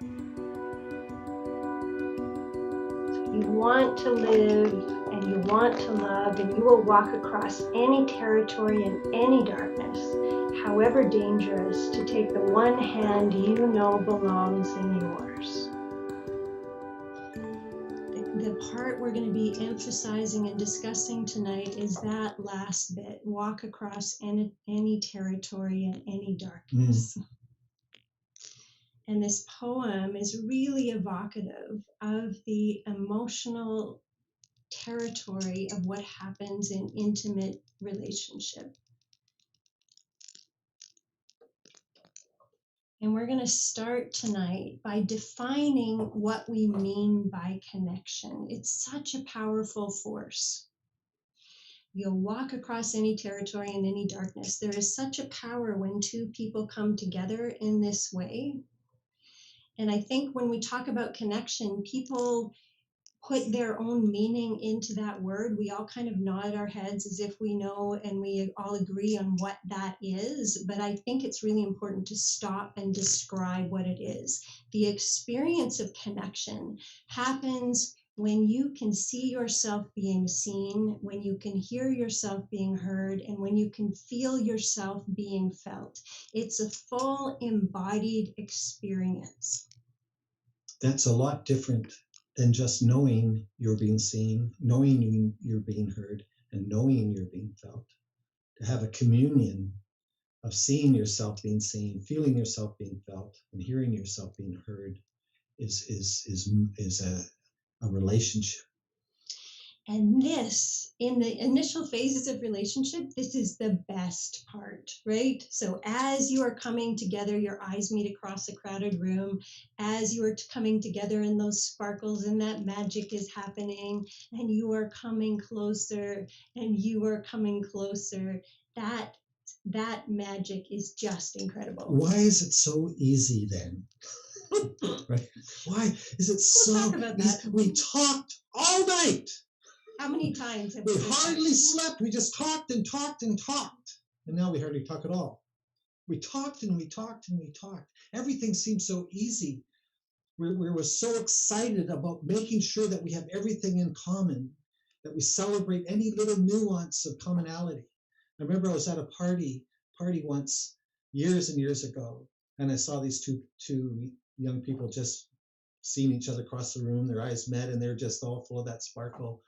You want to live and you want to love, and you will walk across any territory and any darkness, however dangerous, to take the one hand you know belongs in yours. The part we're going to be emphasizing and discussing tonight is that last bit, walk across any territory and any darkness. And this poem is really evocative of the emotional territory of what happens in intimate relationship. And we're going to start tonight by defining what we mean by connection. It's such a powerful force. You'll walk across any territory and any darkness. There is such a power when two people come together in this way. And I think when we talk about connection, people put their own meaning into that word. We all kind of nod our heads as if we know, and we all agree on what that is. But I think it's really important to stop and describe what it is. The experience of connection happens when you can see yourself being seen, when you can hear yourself being heard, and when you can feel yourself being felt. It's a full embodied experience. That's a lot different than just knowing you're being seen, knowing you're being heard, and knowing you're being felt. To have a communion of seeing yourself being seen, feeling yourself being felt, and hearing yourself being heard is a relationship. And this, in the initial phases of relationship, this is the best part, right? So as you are coming together, your eyes meet across a crowded room, as you are coming together and those sparkles and that magic is happening, and you are coming closer and you are coming closer, that magic is just incredible. Why is it so easy then? Right? Why is it so easy? We talked all night. How many times have we hardly slept? We just talked and talked and talked. And now we hardly talk at all. We talked and we talked and we talked. Everything seems so easy. We were so excited about making sure that we have everything in common, that we celebrate any little nuance of commonality. I remember I was at a party once, years and years ago, and I saw these two young people just seeing each other across the room. Their eyes met and they're just all full of that sparkle.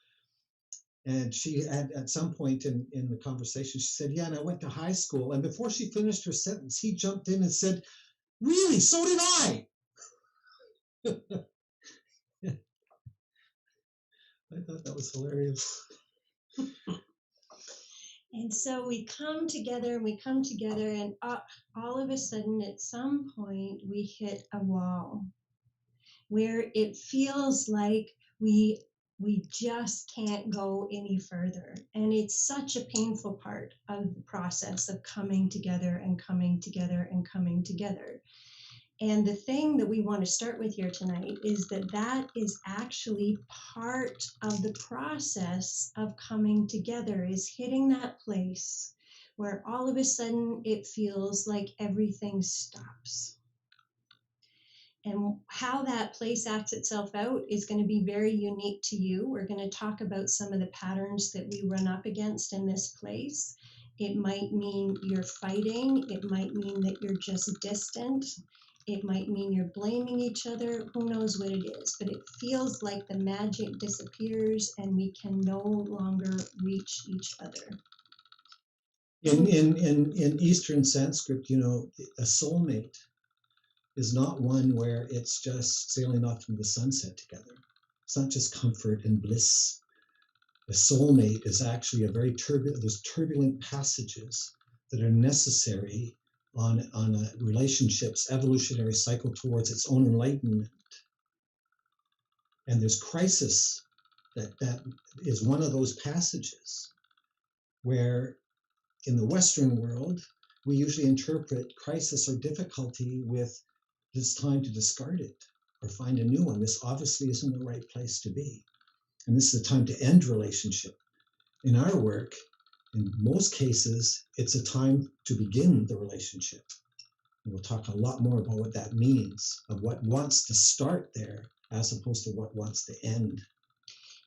And she had, at some point in the conversation, she said, yeah, and I went to high school. And before she finished her sentence, he jumped in and said, really, so did I. I thought that was hilarious. And so we come together, and all of a sudden, at some point, we hit a wall where it feels like we just can't go any further. And it's such a painful part of the process of coming together and coming together and coming together. And the thing that we want to start with here tonight is that is actually part of the process of coming together, is hitting that place where all of a sudden it feels like everything stops. And how that place acts itself out is going to be very unique to you. We're going to talk about some of the patterns that we run up against in this place. It might mean you're fighting. It might mean that you're just distant. It might mean you're blaming each other. Who knows what it is? But it feels like the magic disappears and we can no longer reach each other. In Eastern Sanskrit, a soulmate is not one where it's just sailing off into the sunset together. It's not just comfort and bliss. A soulmate is actually there's turbulent passages that are necessary on a relationship's evolutionary cycle towards its own enlightenment. And there's crisis that is one of those passages where in the Western world, we usually interpret crisis or difficulty with it's time to discard it or find a new one. This obviously isn't the right place to be. And this is a time to end relationship. In our work, in most cases, it's a time to begin the relationship. And we'll talk a lot more about what that means, of what wants to start there as opposed to what wants to end.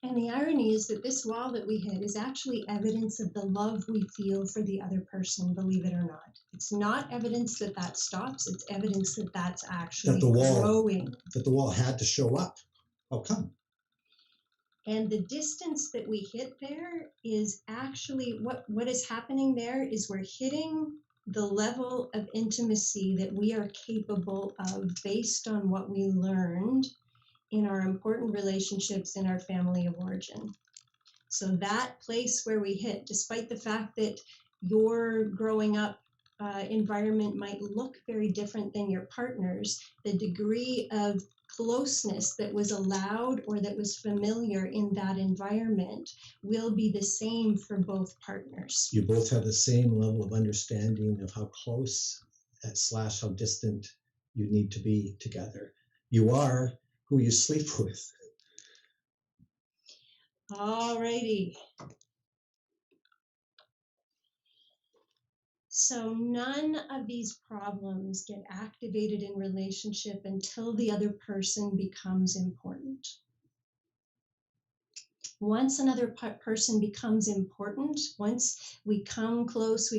And the irony is that this wall that we hit is actually evidence of the love we feel for the other person, believe it or not. It's not evidence that that stops, it's evidence that that's actually growing. That the wall had to show up. How come? And the distance that we hit there is actually what is happening there is we're hitting the level of intimacy that we are capable of based on what we learned in our important relationships in our family of origin. So that place where we hit, despite the fact that your growing up environment might look very different than your partner's, the degree of closeness that was allowed or that was familiar in that environment will be the same for both partners. You both have the same level of understanding of how close / how distant you need to be together. You are who you sleep with. All righty. So none of these problems get activated in relationship until the other person becomes important. Once another person becomes important, once we come close,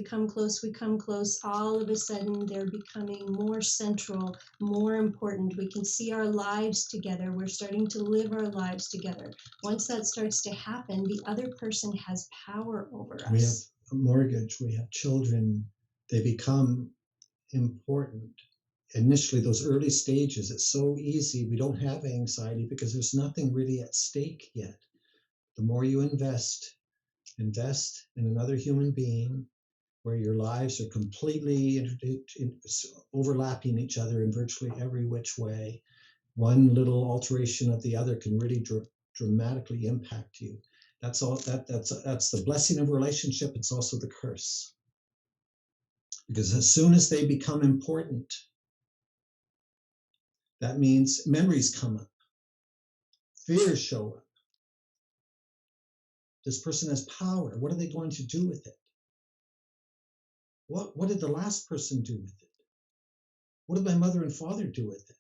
all of a sudden they're becoming more central, more important. We can see our lives together. We're starting to live our lives together. Once that starts to happen, the other person has power over us. We have a mortgage, we have children, they become important. Initially, those early stages, it's so easy. We don't have anxiety because there's nothing really at stake yet. The more you invest in another human being where your lives are completely overlapping each other in virtually every which way, one little alteration of the other can really dramatically impact you. That's the blessing of relationship. It's also the curse. Because as soon as they become important, that means memories come up, fears show up. This person has power. What are they going to do with it? What did the last person do with it? What did my mother and father do with it?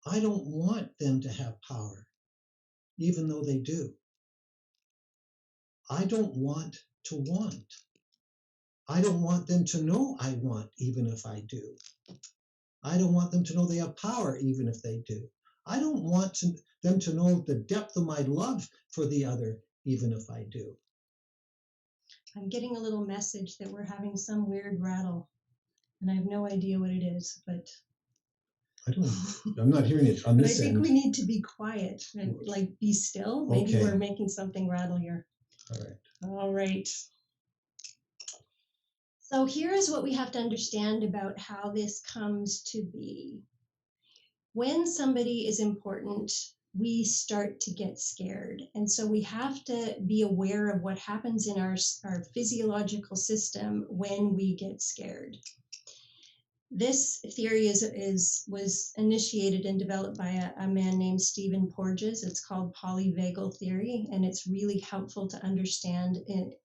I don't want them to have power, even though they do. I don't want to want. I don't want them to know I want, even if I do. I don't want them to know they have power, even if they do. I don't want them to know the depth of my love for the other, even if I do. I'm getting a little message that we're having some weird rattle, and I have no idea what it is, but I'm not hearing it on this end. I think end. we need to be quiet and be still. Maybe Okay. We're making something rattle here. All right. So here is what we have to understand about how this comes to be. When somebody is important, we start to get scared. And so we have to be aware of what happens in our physiological system when we get scared. This theory was initiated and developed by a man named Stephen Porges. It's called Polyvagal Theory, and it's really helpful to understand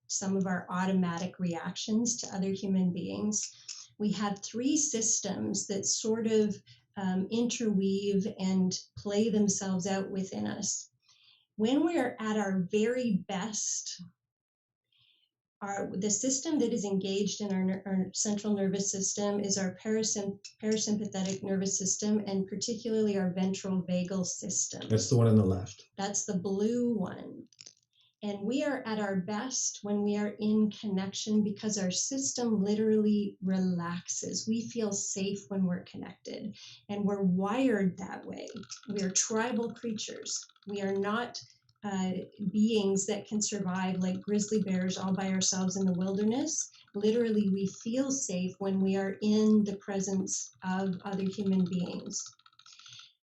some of our automatic reactions to other human beings. We have three systems that sort of interweave and play themselves out within us. When we are at our very best, the system that is engaged in our central nervous system is our parasympathetic nervous system, and particularly our ventral vagal system. That's the one on the left. That's the blue one. And we are at our best when we are in connection because our system literally relaxes. We feel safe when we're connected, and we're wired that way. We are tribal creatures. We are not beings that can survive like grizzly bears all by ourselves in the wilderness. Literally, we feel safe when we are in the presence of other human beings.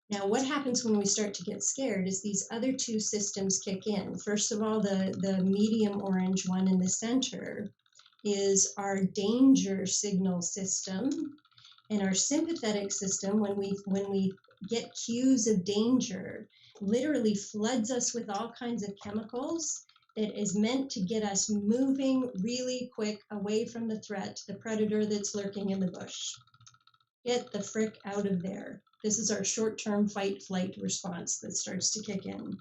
Now, what happens when we start to get scared is these other two systems kick in. First of all, the medium orange one in the center is our danger signal system. And our sympathetic system, when we get cues of danger, literally floods us with all kinds of chemicals that is meant to get us moving really quick away from the threat, the predator that's lurking in the bush. Get the frick out of there. This is our short-term fight-flight response that starts to kick in.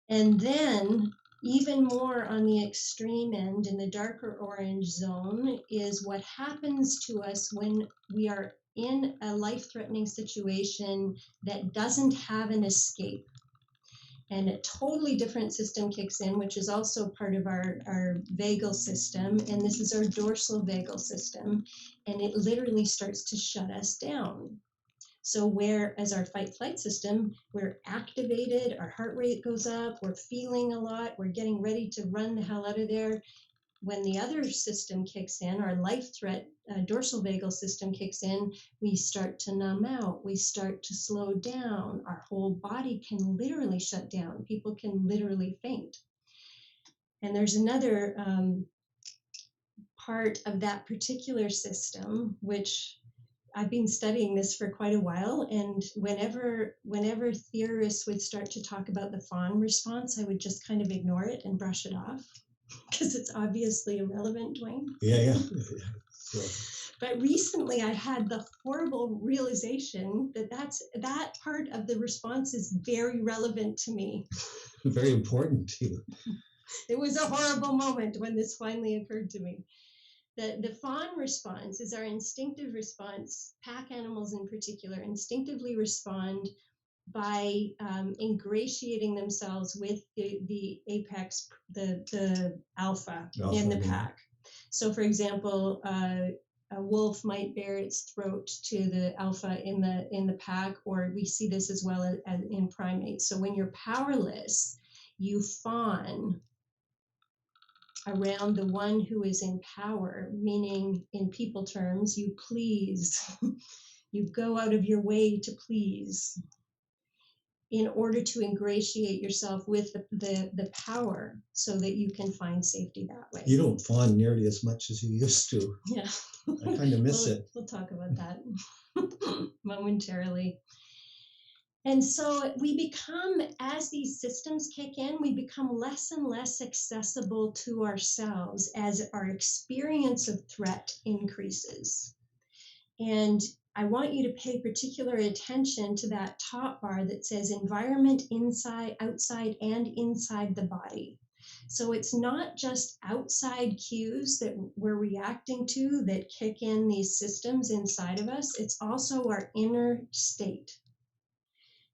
And then, even more on the extreme end, in the darker orange zone, is what happens to us when we are in a life-threatening situation that doesn't have an escape. And a totally different system kicks in, which is also part of our vagal system. And this is our dorsal vagal system. And it literally starts to shut us down. So whereas our fight-flight system, we're activated, our heart rate goes up, we're feeling a lot, we're getting ready to run the hell out of there. When the other system kicks in, our life threat dorsal vagal system kicks in, we start to numb out, we start to slow down, our whole body can literally shut down, people can literally faint. And there's another part of that particular system, which I've been studying this for quite a while, and whenever theorists would start to talk about the Fawn response, I would just kind of ignore it and brush it off because it's obviously irrelevant, Duane. Yeah. But recently I had the horrible realization that that part of the response is very relevant to me. Very important to you. It was a horrible moment when this finally occurred to me. The fawn response is our instinctive response. Pack animals in particular instinctively respond by ingratiating themselves with the apex, the alpha in the pack. So for example, a wolf might bare its throat to the alpha in the pack, or we see this as well as in primates. So when you're powerless, you fawn around the one who is in power, meaning in people terms, you please, you go out of your way to please in order to ingratiate yourself with the power so that you can find safety that way. You don't fawn nearly as much as you used to. Yeah. I kind of miss it. We'll talk about that momentarily. And so we become, as these systems kick in, we become less and less accessible to ourselves as our experience of threat increases. And I want you to pay particular attention to that top bar that says environment inside, outside, and inside the body. So it's not just outside cues that we're reacting to that kick in these systems inside of us, it's also our inner state.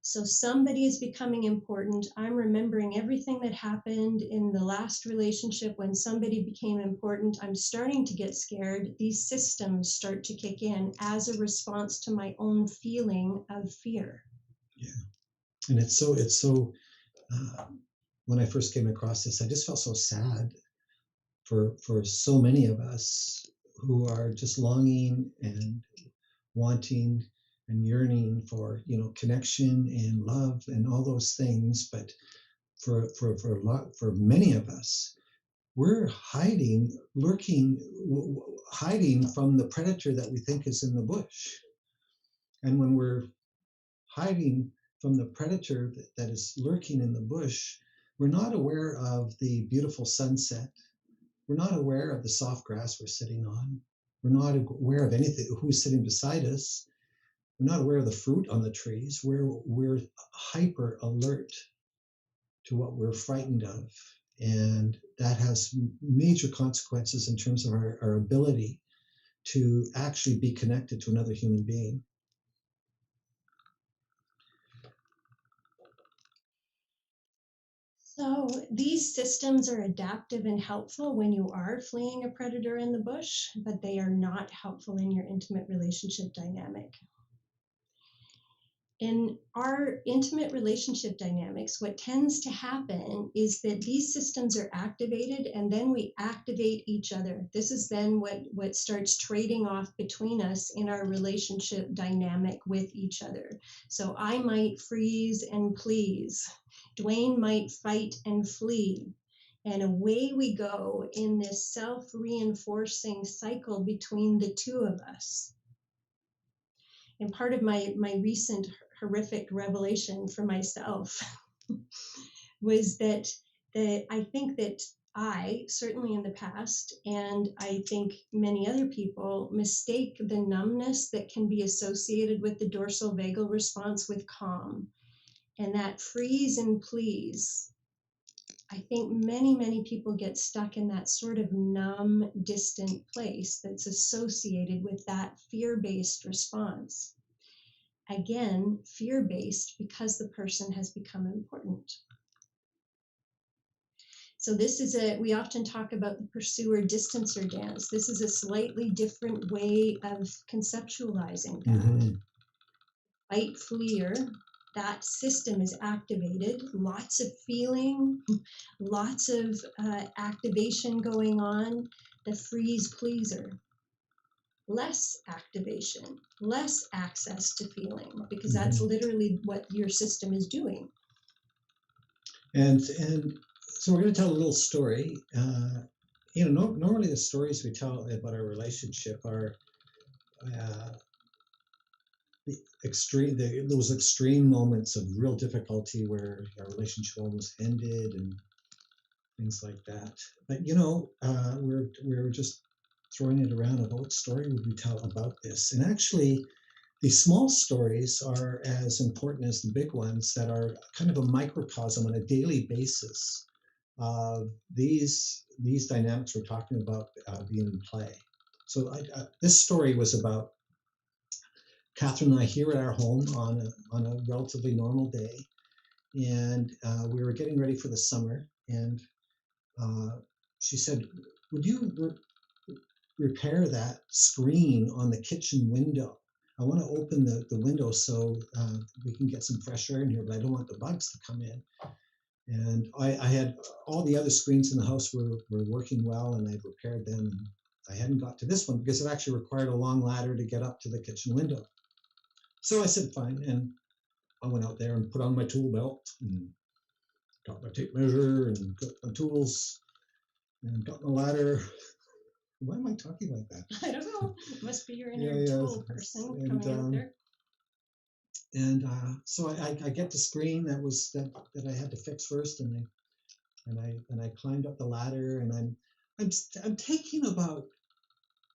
So somebody is becoming important. I'm remembering everything that happened in the last relationship when somebody became important. I'm starting to get scared. These systems start to kick in as a response to my own feeling of fear. Yeah. And it's so when I first came across this, I just felt so sad for so many of us who are just longing and wanting and yearning for, connection and love and all those things. But for many of us, we're hiding from the predator that we think is in the bush. And when we're hiding from the predator that is lurking in the bush, we're not aware of the beautiful sunset. We're not aware of the soft grass we're sitting on. We're not aware of anything, who's sitting beside us. We're not aware of the fruit on the trees. We're hyper alert to what we're frightened of. And that has major consequences in terms of our ability to actually be connected to another human being. So these systems are adaptive and helpful when you are fleeing a predator in the bush, but they are not helpful in your intimate relationship dynamic. In our intimate relationship dynamics, what tends to happen is that these systems are activated and then we activate each other. This is then what starts trading off between us in our relationship dynamic with each other. So I might freeze and please. Duane might fight and flee. And away we go in this self-reinforcing cycle between the two of us. And part of my recent horrific revelation for myself was that I think that I, certainly in the past, and I think many other people, mistake the numbness that can be associated with the dorsal vagal response with calm. And that freeze and please, I think many people get stuck in that sort of numb, distant place that's associated with that fear-based response. Again, fear-based because the person has become important. So this is we often talk about the pursuer distancer dance. This is a slightly different way of conceptualizing that. Mm-hmm. Fight, fleer, that system is activated, lots of feeling, lots of activation going on. The freeze pleaser, less activation, less access to feeling, because that's literally what your system is doing. And so we're going to tell a little story. Normally the stories we tell about our relationship are those extreme moments of real difficulty where our relationship almost ended and things like that. But we're just throwing it around about what story would we tell about this. And actually, these small stories are as important as the big ones that are kind of a microcosm on a daily basis of these dynamics we're talking about being in play. So this story was about Catherine and I here at our home on a relatively normal day, and we were getting ready for the summer, and she said, "Would you repair that screen on the kitchen window? I want to open the window so we can get some fresh air in here, but I don't want the bugs to come in." And I had all the other screens in the house were working well, and I'd repaired them. And I hadn't got to this one because it actually required a long ladder to get up to the kitchen window. So I said, fine. And I went out there and put on my tool belt and got my tape measure and got my tools and got my ladder. Why am I talking like that? I don't know. It must be your inner tool person coming out there. And so I get the screen that I had to fix first, and I climbed up the ladder, and I'm taking about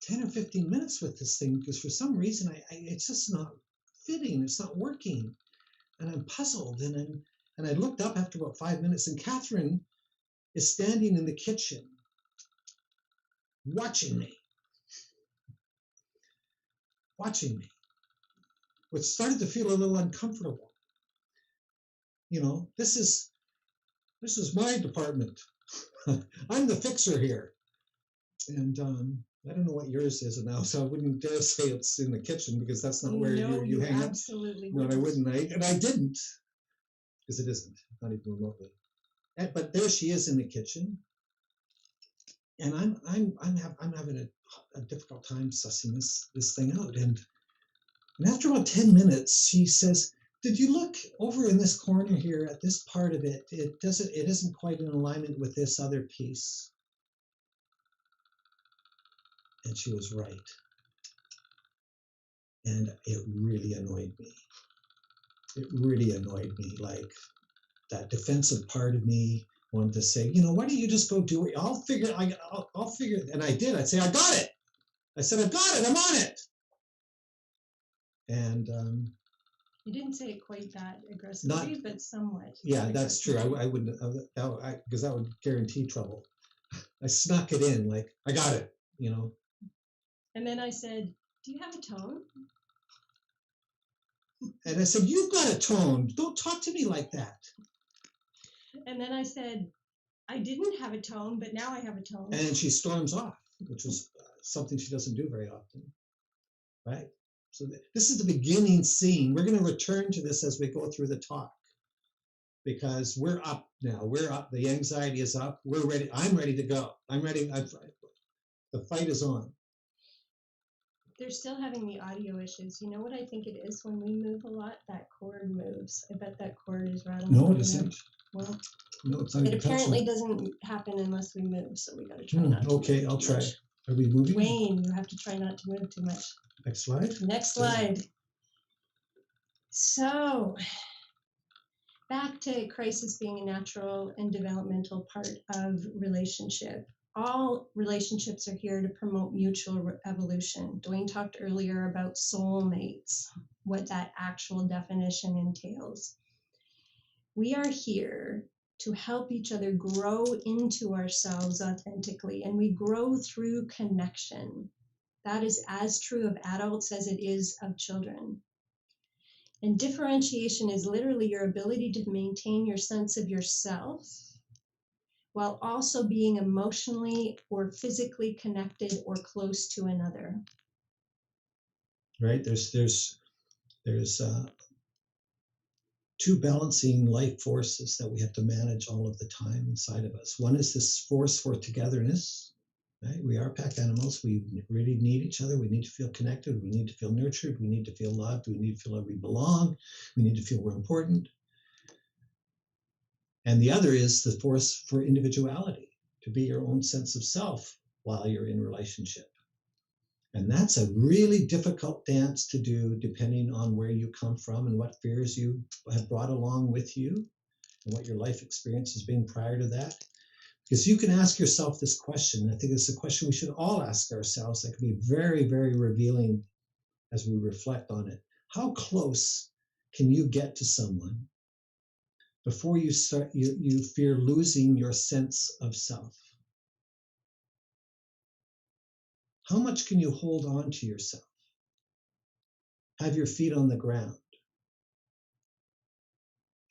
10 or 15 minutes with this thing because for some reason it's just not fitting, it's not working, and I'm puzzled, and I looked up after about 5 minutes, and Catherine is standing in the kitchen watching me, which started to feel a little uncomfortable. This is my department. I'm the fixer here, and I don't know what yours is now, so I wouldn't dare say it's in the kitchen because that's not where you hang up. Absolutely No, and I wouldn't. And I didn't, because it isn't, not even remotely. But there she is in the kitchen, and I'm having a difficult time sussing this thing out. And after about 10 minutes, she says, "Did you look over in this corner here at this part of it? It isn't quite in alignment with this other piece." And she was right. And it really annoyed me. Like that defensive part of me wanted to say, why don't you just go do it? I'll figure it. And I did. I'd say, I got it. I said, I've got it. I'm on it. And you didn't say it quite that aggressively, but somewhat. Yeah, that's true. I wouldn't, because that would guarantee trouble. I snuck it in, like, I got it, And then I said, "Do you have a tone?" And I said, "You've got a tone. Don't talk to me like that." And then I said, "I didn't have a tone, but now I have a tone." And she storms off, which was something she doesn't do very often, right? So this is the beginning scene. We're going to return to this as we go through the talk, because we're up now. We're up. The anxiety is up. We're ready. I'm ready to go. I'm ready. The fight is on. They're still having the audio issues. You know what I think it is when we move a lot? That cord moves. I bet that cord is rattling. No, it isn't. Well, no, it's not. It apparently doesn't happen unless we move, so we got to try not to. Okay, I'll try. Are we moving? Wayne, you have to try not to move too much. Next slide. Next slide. So, back to crisis being a natural and developmental part of relationship. All relationships are here to promote mutual evolution. Duane talked earlier about soulmates, what that actual definition entails. We are here to help each other grow into ourselves authentically, and we grow through connection. That is as true of adults as it is of children. And differentiation is literally your ability to maintain your sense of yourself while also being emotionally or physically connected or close to another. Right? There's two balancing life forces that we have to manage all of the time inside of us. One is this force for togetherness. Right? We are pack animals. We really need each other. We need to feel connected. We need to feel nurtured. We need to feel loved. We need to feel like we belong. We need to feel we're important. And the other is the force for individuality, to be your own sense of self while you're in relationship. And that's a really difficult dance to do depending on where you come from and what fears you have brought along with you and what your life experience has been prior to that. Because you can ask yourself this question. I think it's a question we should all ask ourselves that can be very, very revealing as we reflect on it. How close can you get to someone before you fear losing your sense of self? How much can you hold on to yourself? Have your feet on the ground.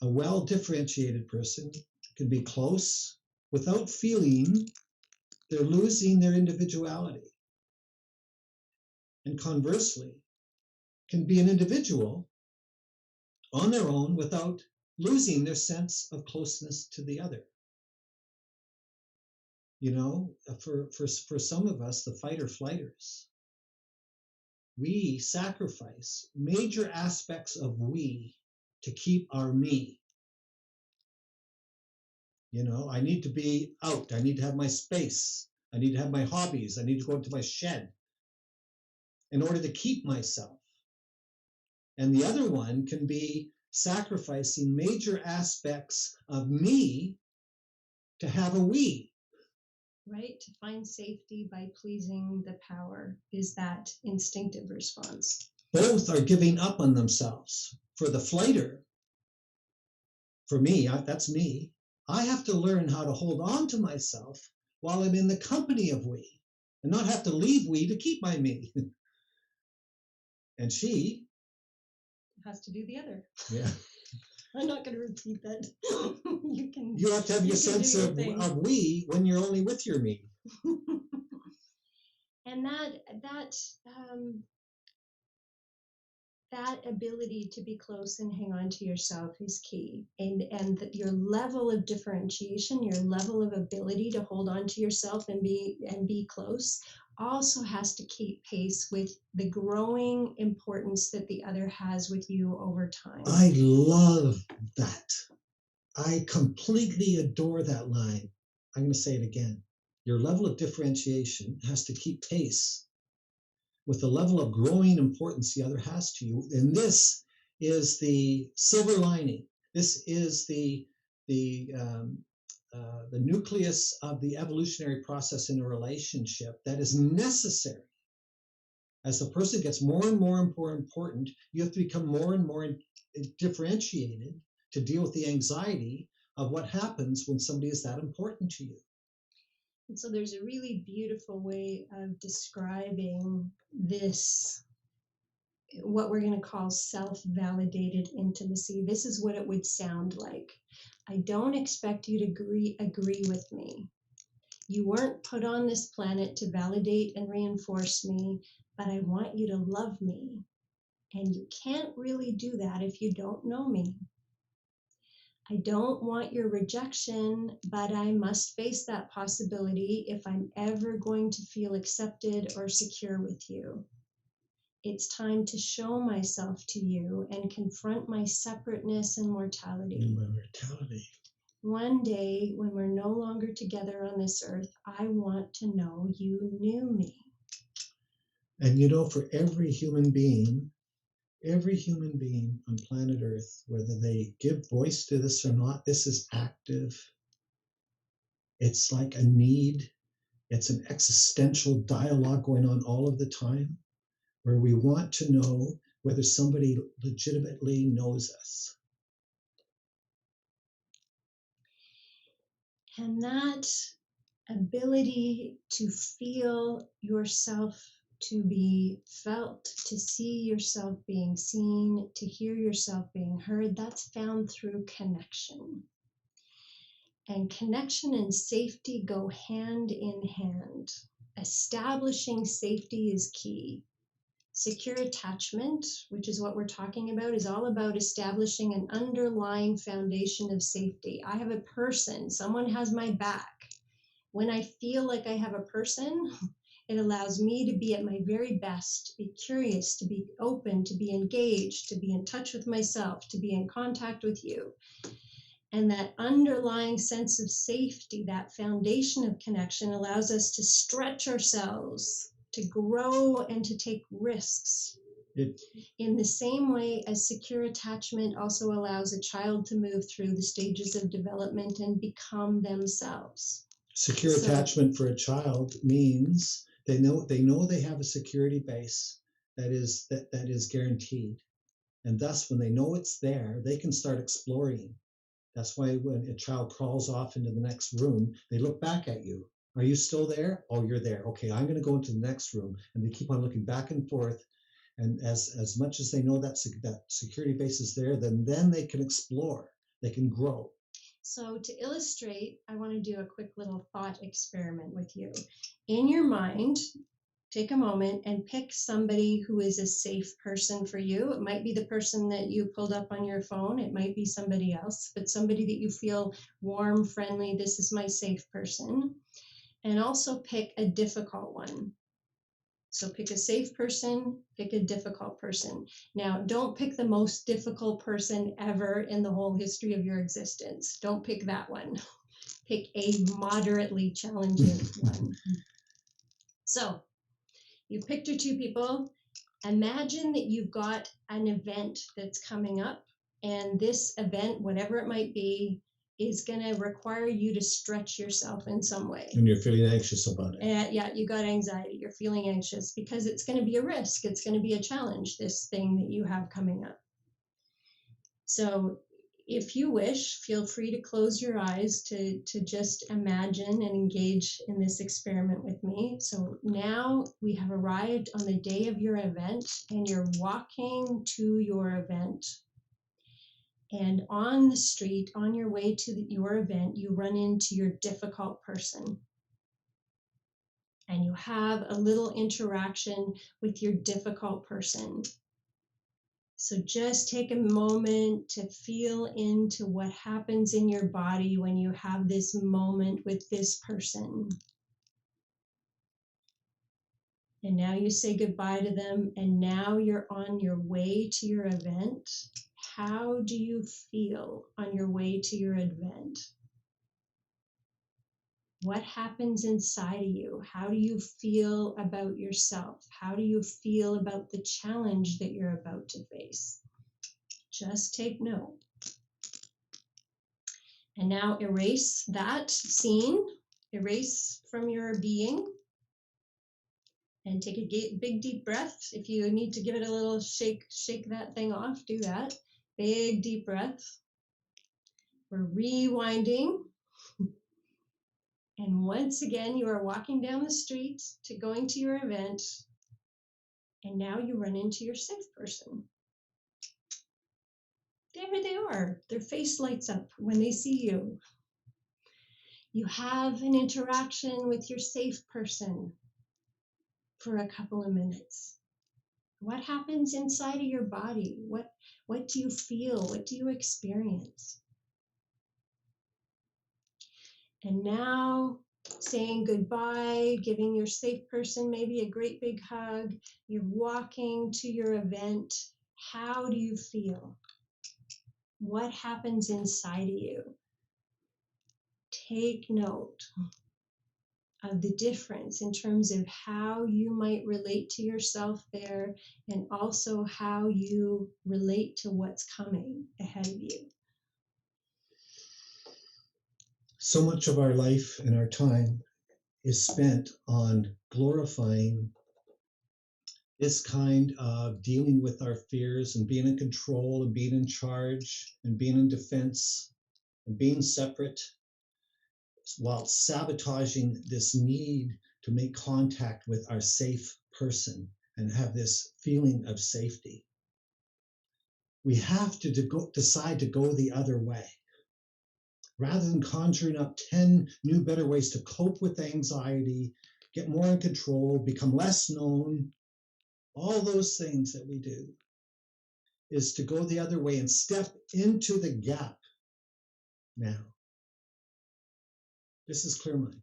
A well-differentiated person can be close without feeling they're losing their individuality. And conversely, can be an individual on their own without losing their sense of closeness to the other. You know, for some of us, the fight or flighters, we sacrifice major aspects of we to keep our me. You know, I need to be out. I need to have my space. I need to have my hobbies. I need to go into my shed in order to keep myself. And the other one can be sacrificing major aspects of me to have a we. Right? To find safety by pleasing the power is that instinctive response. Both are giving up on themselves. For the flighter, for me, that's me, I have to learn how to hold on to myself while I'm in the company of we and not have to leave we to keep my me. And she has to do the other. Yeah. I'm not going to repeat that. You have to have your sense of we when you're only with your me. And that ability to be close and hang on to yourself is key. And your level of differentiation, your level of ability to hold on to yourself and be close also has to keep pace with the growing importance that the other has with you over time. I love that. I completely adore that line. I'm going to say it again. Your level of differentiation has to keep pace with the level of growing importance the other has to you. And this is the silver lining. This is the nucleus of the evolutionary process in a relationship that is necessary. As the person gets more and more important, you have to become more and more differentiated to deal with the anxiety of what happens when somebody is that important to you. And so there's a really beautiful way of describing this, what we're going to call self-validated intimacy. This is what it would sound like. I don't expect you to agree with me. You weren't put on this planet to validate and reinforce me, but I want you to love me. And you can't really do that if you don't know me. I don't want your rejection, but I must face that possibility if I'm ever going to feel accepted or secure with you. It's time to show myself to you and confront my separateness and mortality. One day, when we're no longer together on this earth, I want to know you knew me. And you know, for every human being, Every human being on planet Earth, whether they give voice to this or not, this is active. It's like a need. It's an existential dialogue going on all of the time, where we want to know whether somebody legitimately knows us. And that ability to feel yourself, to be felt, to see yourself being seen, to hear yourself being heard, that's found through connection. And connection and safety go hand in hand. Establishing safety is key. Secure attachment, which is what we're talking about, is all about establishing an underlying foundation of safety. I have a person, someone has my back. When I feel like I have a person, it allows me to be at my very best, to be curious, to be open, to be engaged, to be in touch with myself, to be in contact with you. And that underlying sense of safety, that foundation of connection, allows us to stretch ourselves, to grow, and to take risks. In the same way as secure attachment also allows a child to move through the stages of development and become themselves. Secure attachment for a child means they know they have a security base that is guaranteed. And thus, when they know it's there, they can start exploring. That's why when a child crawls off into the next room, they look back at you. Are you still there? Oh, you're there. Okay, I'm going to go into the next room. And they keep on looking back and forth. And as much as they know that security base is there, then they can explore. They can grow. So to illustrate, I want to do a quick little thought experiment with you. In your mind, take a moment and pick somebody who is a safe person for you. It might be the person that you pulled up on your phone. It might be somebody else, but somebody that you feel warm, friendly. This is my safe person. And also pick a difficult one. So pick a safe person, pick a difficult person. Now, don't pick the most difficult person ever in the whole history of your existence. Don't pick that one. Pick a moderately challenging one. So you picked your two people. Imagine that you've got an event that's coming up, and this event, whatever it might be, is going to require you to stretch yourself in some way. And you're feeling anxious about it. Yeah, you got anxiety. You're feeling anxious because it's going to be a risk. It's going to be a challenge, this thing that you have coming up. So if you wish, feel free to close your eyes to just imagine and engage in this experiment with me. So now we have arrived on the day of your event, and you're walking to your event. And on the street, on your way to your event, you run into your difficult person. And you have a little interaction with your difficult person. So just take a moment to feel into what happens in your body when you have this moment with this person. And now you say goodbye to them, and now you're on your way to your event. How do you feel on your way to your event? What happens inside of you? How do you feel about yourself? How do you feel about the challenge that you're about to face? Just take note. And now erase that scene, erase from your being, and take a big deep breath. If you need to give it a little shake that thing off, do that. Big deep breath. We're rewinding. And once again, you are walking down the street to going to your event, and now you run into your safe person. There they are. Their face lights up when they see you. You have an interaction with your safe person for a couple of minutes. What happens inside of your body? What do you feel? What do you experience? And now, saying goodbye, giving your safe person maybe a great big hug. You're walking to your event. How do you feel? What happens inside of you? Take note of the difference in terms of how you might relate to yourself there, and also how you relate to what's coming ahead of you. So much of our life and our time is spent on glorifying this kind of dealing with our fears and being in control and being in charge and being in defense and being separate, while sabotaging this need to make contact with our safe person and have this feeling of safety. We have to decide to go the other way. Rather than conjuring up 10 new, better ways to cope with anxiety, get more in control, become less known, all those things that we do, is to go the other way and step into the gap now. This is Clear Mind.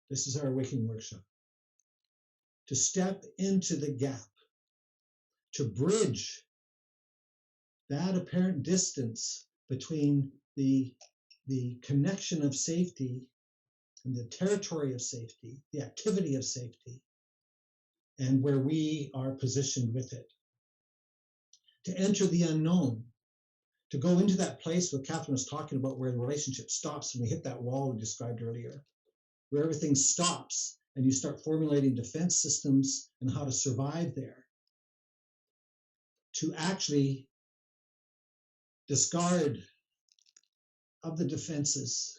This is our Awakening Workshop. To step into the gap, to bridge that apparent distance between the connection of safety and the territory of safety, the activity of safety, and where we are positioned with it. To enter the unknown, to go into that place what Catherine was talking about, where the relationship stops and we hit that wall we described earlier, where everything stops and you start formulating defense systems and how to survive there. To actually discard of the defenses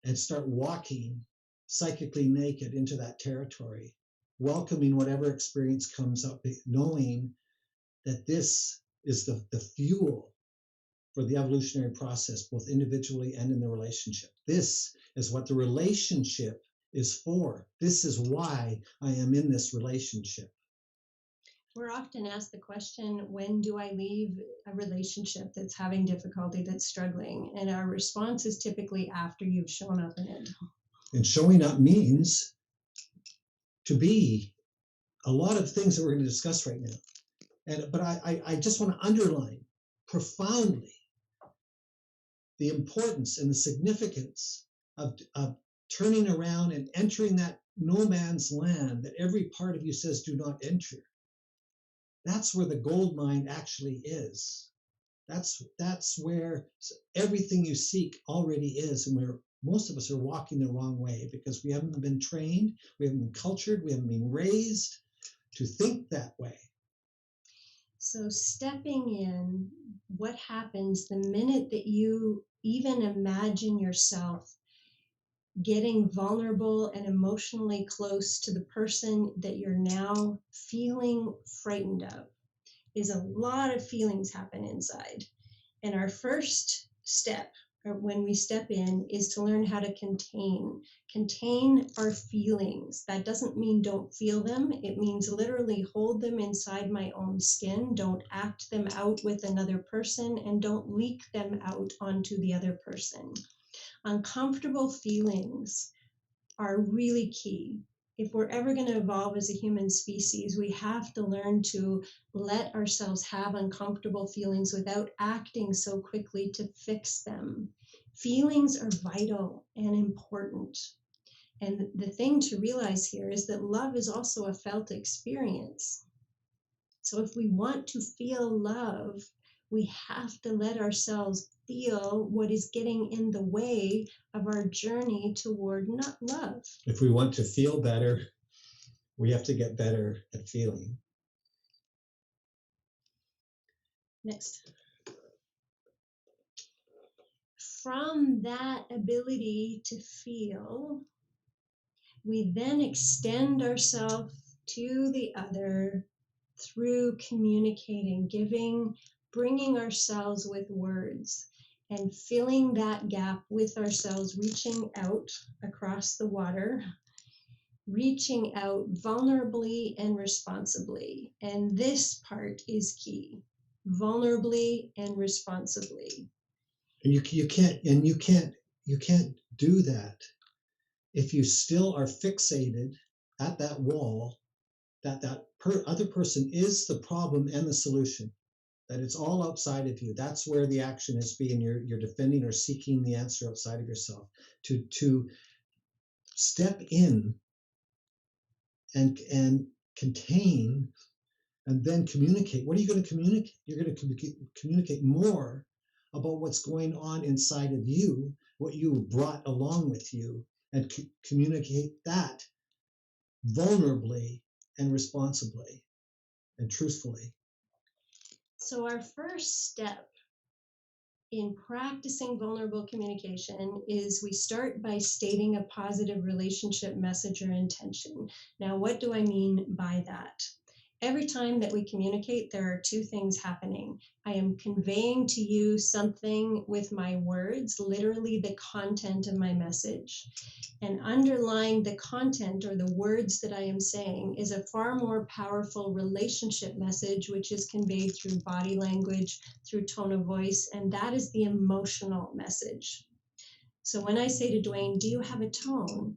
and start walking psychically naked into that territory, welcoming whatever experience comes up, knowing that this is the fuel for the evolutionary process, both individually and in the relationship. This is what the relationship is for. This is why I am in this relationship. We're often asked the question, when do I leave a relationship that's having difficulty, that's struggling? And our response is typically after you've shown up in it. And showing up means to be a lot of things that we're going to discuss right now. But I just want to underline profoundly the importance and the significance of turning around and entering that no man's land that every part of you says do not enter. That's where the gold mine actually is. That's where everything you seek already is, and where most of us are walking the wrong way because we haven't been trained, we haven't been cultured, we haven't been raised to think that way. So stepping in, what happens the minute that you even imagine yourself getting vulnerable and emotionally close to the person that you're now feeling frightened of? Is a lot of feelings happen inside. And our first step when we step in is to learn how to contain our feelings. That doesn't mean don't feel them. It means literally hold them inside my own skin. Don't act them out with another person, and don't leak them out onto the other person. Uncomfortable feelings are really key. If we're ever going to evolve as a human species, we have to learn to let ourselves have uncomfortable feelings without acting so quickly to fix them. Feelings are vital and important. And the thing to realize here is that love is also a felt experience. So if we want to feel love, we have to let ourselves feel what is getting in the way of our journey toward not love. If we want to feel better, we have to get better at feeling. Next. From that ability to feel, we then extend ourselves to the other through communicating, bringing ourselves with words, and filling that gap with ourselves, reaching out across the water, reaching out vulnerably and responsibly. And this part is key, vulnerably and responsibly. And you can't do that if you still are fixated at that wall, that other person is the problem and the solution, that it's all outside of you. That's where the action is being. You're defending or seeking the answer outside of yourself. To step in and contain and then communicate. What are you going to communicate? You're going to communicate more about what's going on inside of you, what you brought along with you, and communicate that vulnerably and responsibly and truthfully. So our first step in practicing vulnerable communication is we start by stating a positive relationship message or intention. Now, what do I mean by that? Every time that we communicate, there are two things happening. I am conveying to you something with my words, literally the content of my message. And underlying the content or the words that I am saying is a far more powerful relationship message, which is conveyed through body language, through tone of voice, and that is the emotional message. So when I say to Duane, do you have a tone?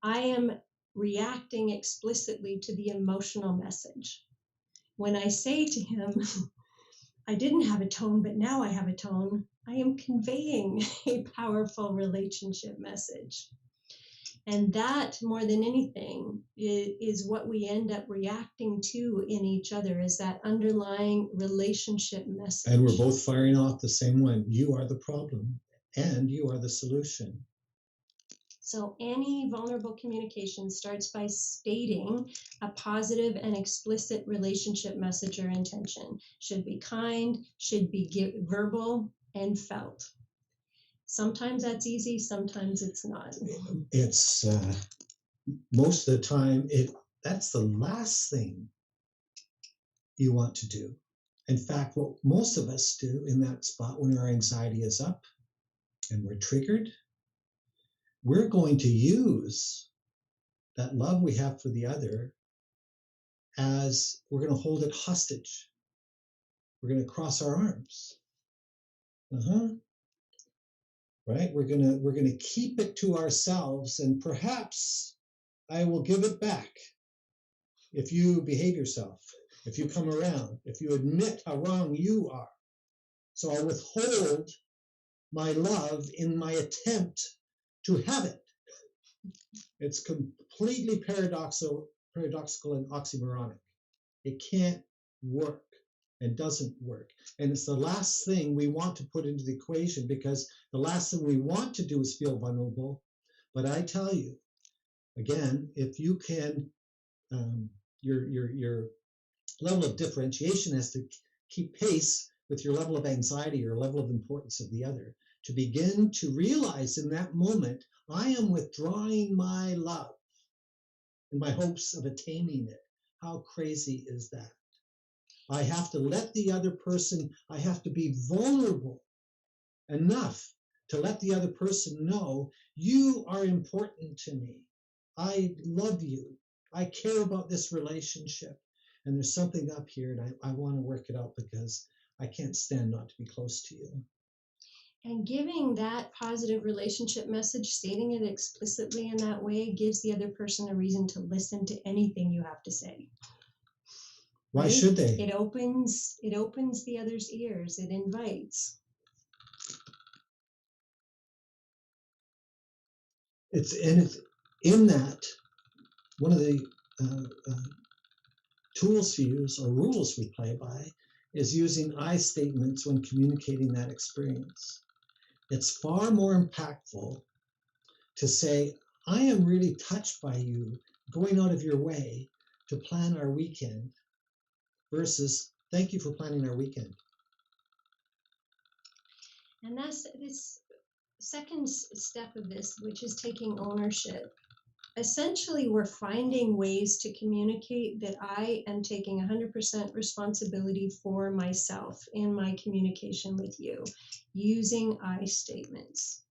I am reacting explicitly to the emotional message. When I say to him, I didn't have a tone, but now I have a tone, I am conveying a powerful relationship message. And that, more than anything, is what we end up reacting to in each other, is that underlying relationship message. And we're both firing off the same one. You are the problem, and you are the solution. So any vulnerable communication starts by stating a positive and explicit relationship message or intention. Should be kind, should be verbal and felt. Sometimes that's easy, sometimes it's not. It's most of the time, that's the last thing you want to do. In fact, what most of us do in that spot when our anxiety is up and we're triggered, we're going to use that love we have for the other as we're going to hold it hostage. We're going to cross our arms. Right? We're going to keep it to ourselves, and perhaps I will give it back if you behave yourself, if you come around, if you admit how wrong you are. So I withhold my love in my attempt to have it. It's completely paradoxical and oxymoronic. It can't work and doesn't work. And it's the last thing we want to put into the equation, because the last thing we want to do is feel vulnerable. But I tell you, again, if you can, your level of differentiation has to keep pace with your level of anxiety or level of importance of the other, to begin to realize in that moment, I am withdrawing my love in my hopes of attaining it. How crazy is that? I have to let the other person, I have to be vulnerable enough to let the other person know, you are important to me. I love you. I care about this relationship. And there's something up here, and I want to work it out because I can't stand not to be close to you. And giving that positive relationship message, stating it explicitly in that way, gives the other person a reason to listen to anything you have to say. Why should they? It opens the other's ears. It invites. It's in that, one of the tools to use, or rules we play by, is using I statements when communicating that experience. It's far more impactful to say, I am really touched by you going out of your way to plan our weekend, versus thank you for planning our weekend. And that's this second step of this, which is taking ownership. Essentially, we're finding ways to communicate that I am taking 100% responsibility for myself in my communication with you, using I statements.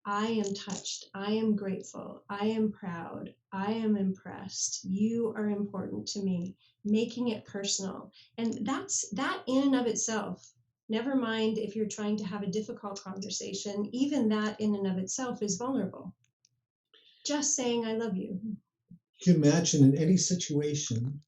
I am touched. I am grateful. I am proud. I am impressed. You are important to me. Making it personal. And that in and of itself, never mind if you're trying to have a difficult conversation, even that in and of itself is vulnerable. Just saying I love you. You can imagine in any situation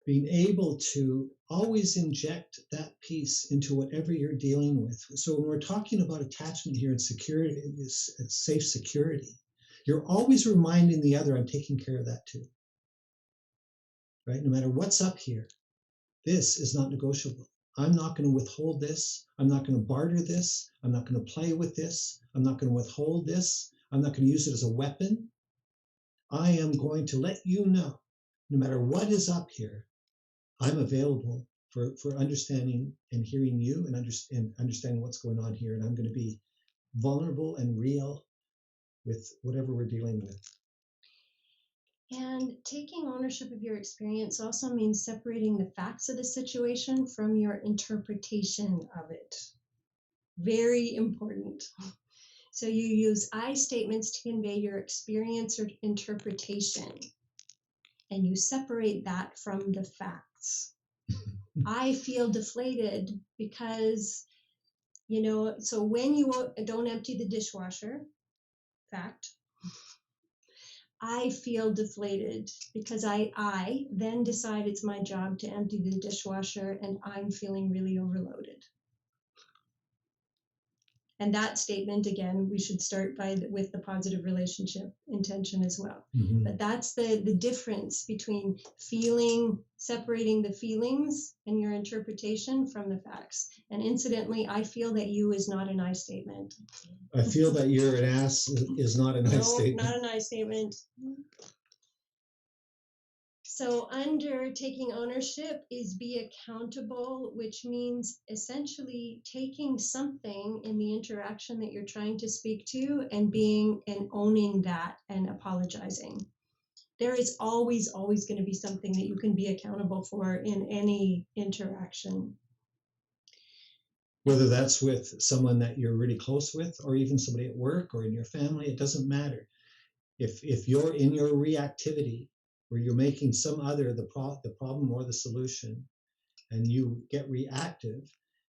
being able to always inject that piece into whatever you're dealing with. So when we're talking about attachment here and security, safe security, You're always reminding the other, I'm taking care of that too. Right? No matter what's up here, this is not negotiable. I'm not going to withhold this. I'm not going to barter this. I'm not going to play with this. I'm not going to withhold this. I'm not going to use it as a weapon. I am going to let you know, no matter what is up here, I'm available for understanding and hearing you and understanding what's going on here. And I'm going to be vulnerable and real with whatever we're dealing with. And taking ownership of your experience also means separating the facts of the situation from your interpretation of it. Very important. So you use I statements to convey your experience or interpretation, and you separate that from the facts. I feel deflated because, so when you don't empty the dishwasher, fact, I feel deflated because I then decide it's my job to empty the dishwasher and I'm feeling really overloaded. And that statement, again, we should start with the positive relationship intention as well. Mm-hmm. But that's the difference between separating the feelings and your interpretation from the facts. And incidentally, I feel that you is not an I statement. I feel that you're an ass is not an I statement. No, not an I statement. So under taking ownership is be accountable, which means essentially taking something in the interaction that you're trying to speak to and owning that and apologizing. There is always going to be something that you can be accountable for in any interaction. Whether that's with someone that you're really close with, or even somebody at work or in your family, it doesn't matter. If you're in your reactivity, where you're making some other the problem or the solution, and you get reactive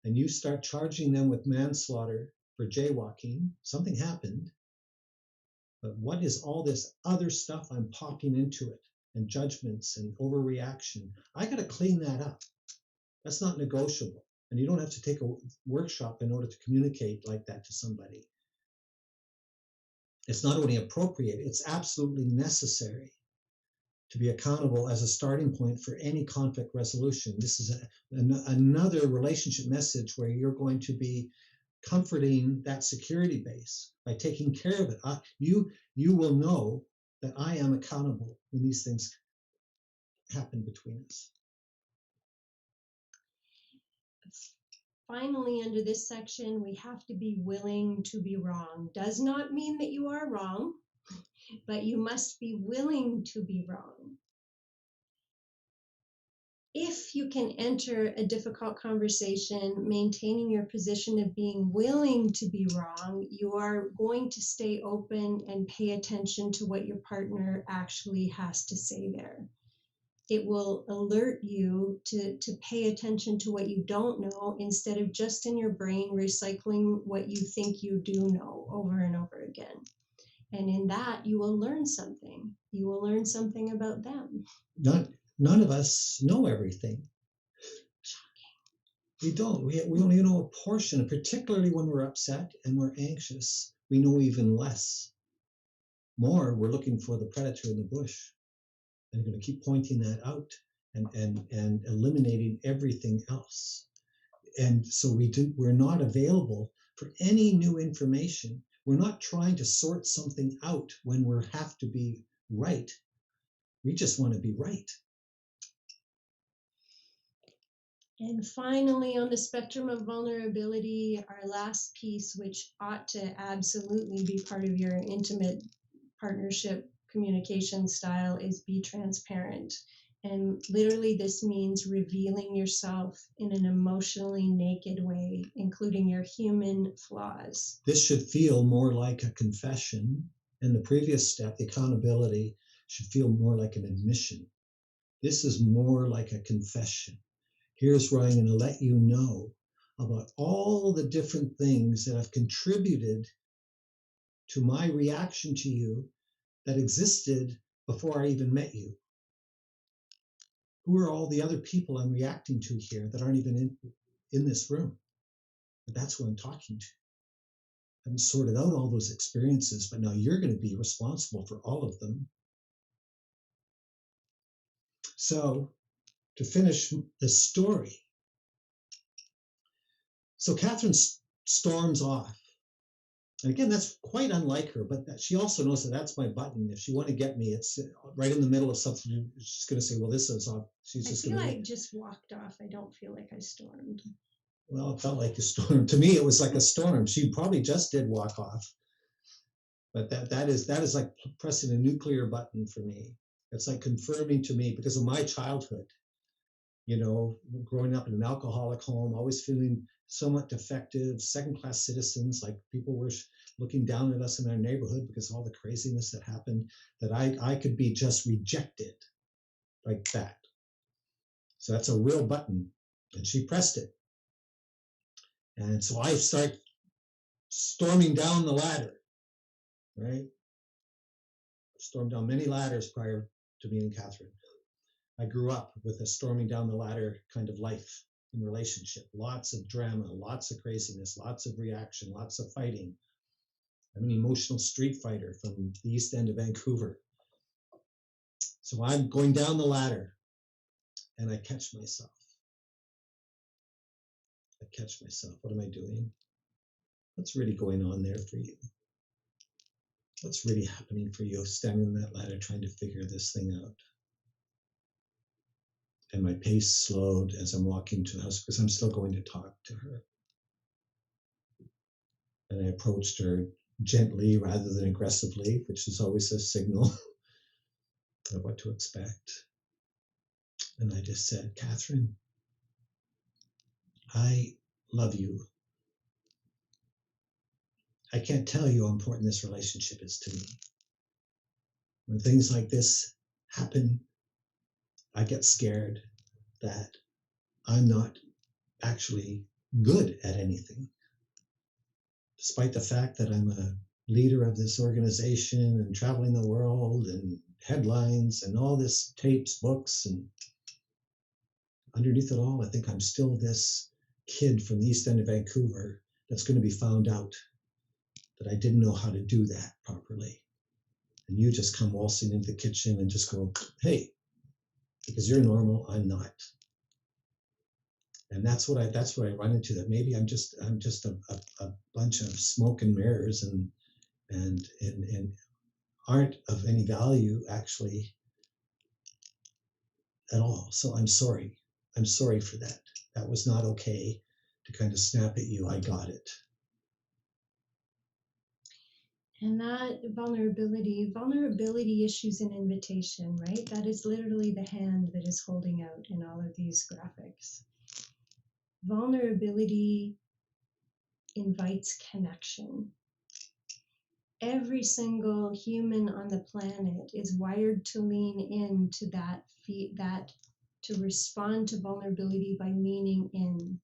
and you start charging them with manslaughter for jaywalking, something happened. But what is all this other stuff I'm popping into it, and judgments and overreaction? I got to clean that up. That's not negotiable. And you don't have to take a workshop in order to communicate like that to somebody. It's not only appropriate, it's absolutely necessary to be accountable as a starting point for any conflict resolution. This is another relationship message where you're going to be comforting that security base by taking care of it. You will know that I am accountable when these things happen between us. Finally, under this section, we have to be willing to be wrong. Does not mean that you are wrong, but you must be willing to be wrong. If you can enter a difficult conversation maintaining your position of being willing to be wrong, you are going to stay open and pay attention to what your partner actually has to say there. It will alert you to pay attention to what you don't know instead of just in your brain recycling what you think you do know over and over again. And in that, you will learn something. You will learn something about them. None of us know everything. Shocking. We don't. We only know a portion, and particularly when we're upset and we're anxious, we know even less. More, we're looking for the predator in the bush. And you're going to keep pointing that out and eliminating everything else. And so we're not available for any new information. We're not trying to sort something out when we have to be right. We just want to be right. And finally, on the spectrum of vulnerability, our last piece, which ought to absolutely be part of your intimate partnership communication style, is be transparent. And literally this means revealing yourself in an emotionally naked way, including your human flaws. This should feel more like a confession. And the previous step, the accountability, should feel more like an admission. This is more like a confession. Here's where I'm going to let you know about all the different things that have contributed to my reaction to you that existed before I even met you. Who are all the other people I'm reacting to here that aren't even in this room? But that's who I'm talking to. and sorted out all those experiences, but now you're going to be responsible for all of them. So to finish the story, so Catherine storms off. And again, that's quite unlike her, but she also knows that that's my button. If she want to get me, it's right in the middle of something. She's going to say, well, this is off. She's just going to. I just walked off. I don't feel like I stormed. Well, it felt like a storm. To me, it was like a storm. She probably just did walk off. But that is like pressing a nuclear button for me. It's like confirming to me, because of my childhood, growing up in an alcoholic home, always feeling somewhat defective, second-class citizens, like people were looking down at us in our neighborhood because of all the craziness that happened, that I could be just rejected like that. So that's a real button, and she pressed it. And so I start storming down the ladder, right? Stormed down many ladders prior to meeting Catherine. I grew up with a storming down the ladder kind of life in relationship. Lots of drama, lots of craziness, lots of reaction, lots of fighting. I'm an emotional street fighter from the East End of Vancouver. So I'm going down the ladder and I catch myself. What am I doing? What's really going on there for you? What's really happening for you standing on that ladder trying to figure this thing out? And my pace slowed as I'm walking to the house because I'm still going to talk to her. And I approached her gently rather than aggressively, which is always a signal of what to expect. And I just said, Catherine, I love you. I can't tell you how important this relationship is to me. When things like this happen, I get scared that I'm not actually good at anything. Despite the fact that I'm a leader of this organization and traveling the world and headlines and all this tapes, books, and underneath it all, I think I'm still this kid from the East End of Vancouver that's going to be found out that I didn't know how to do that properly. And you just come waltzing into the kitchen and just go, hey, because you're normal, I'm not. And that's what I run into, that maybe I'm just a bunch of smoke and mirrors and aren't of any value actually at all. So I'm sorry. I'm sorry for that. That was not okay to kind of snap at you. I got it. And that vulnerability issues an invitation, right? That is literally the hand that is holding out in all of these graphics. Vulnerability invites connection. Every single human on the planet is wired to lean into that to respond to vulnerability by leaning in.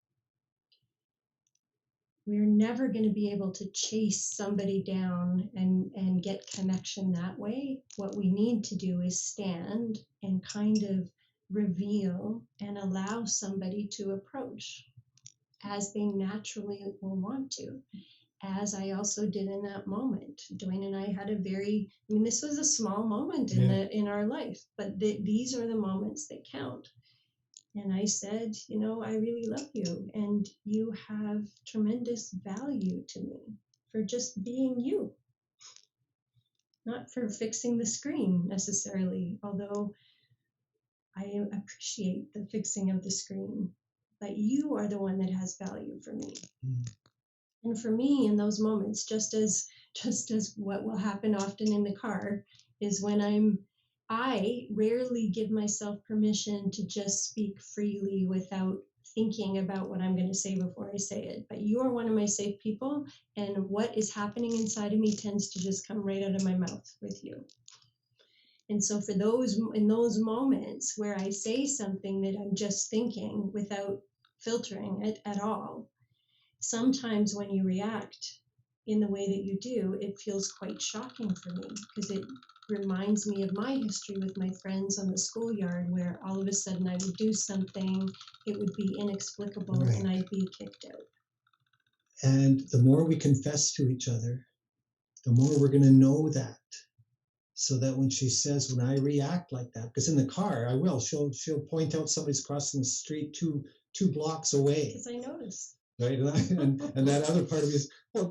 We're never going to be able to chase somebody down and get connection that way. What we need to do is stand and kind of reveal and allow somebody to approach as they naturally will want to, as I also did in that moment. Duane and I had this was a small moment in our life, but these are the moments that count. And I said, I really love you, and you have tremendous value to me for just being you, not for fixing the screen necessarily, although I appreciate the fixing of the screen, but you are the one that has value for me. And for me, in those moments, just as what will happen often in the car, is when I rarely give myself permission to just speak freely without thinking about what I'm going to say before I say it. But you are one of my safe people, and what is happening inside of me tends to just come right out of my mouth with you. And so in those moments where I say something that I'm just thinking without filtering it at all, sometimes when you react in the way that you do, it feels quite shocking for me, because it reminds me of my history with my friends on the schoolyard, where all of a sudden I would do something, it would be inexplicable, right, and I'd be kicked out. And the more we confess to each other, the more we're going to know that. So that when she says, when I react like that, because in the car, I will, she'll point out somebody's crossing the street two blocks away. Because I notice. Right. And that other part of me is, well,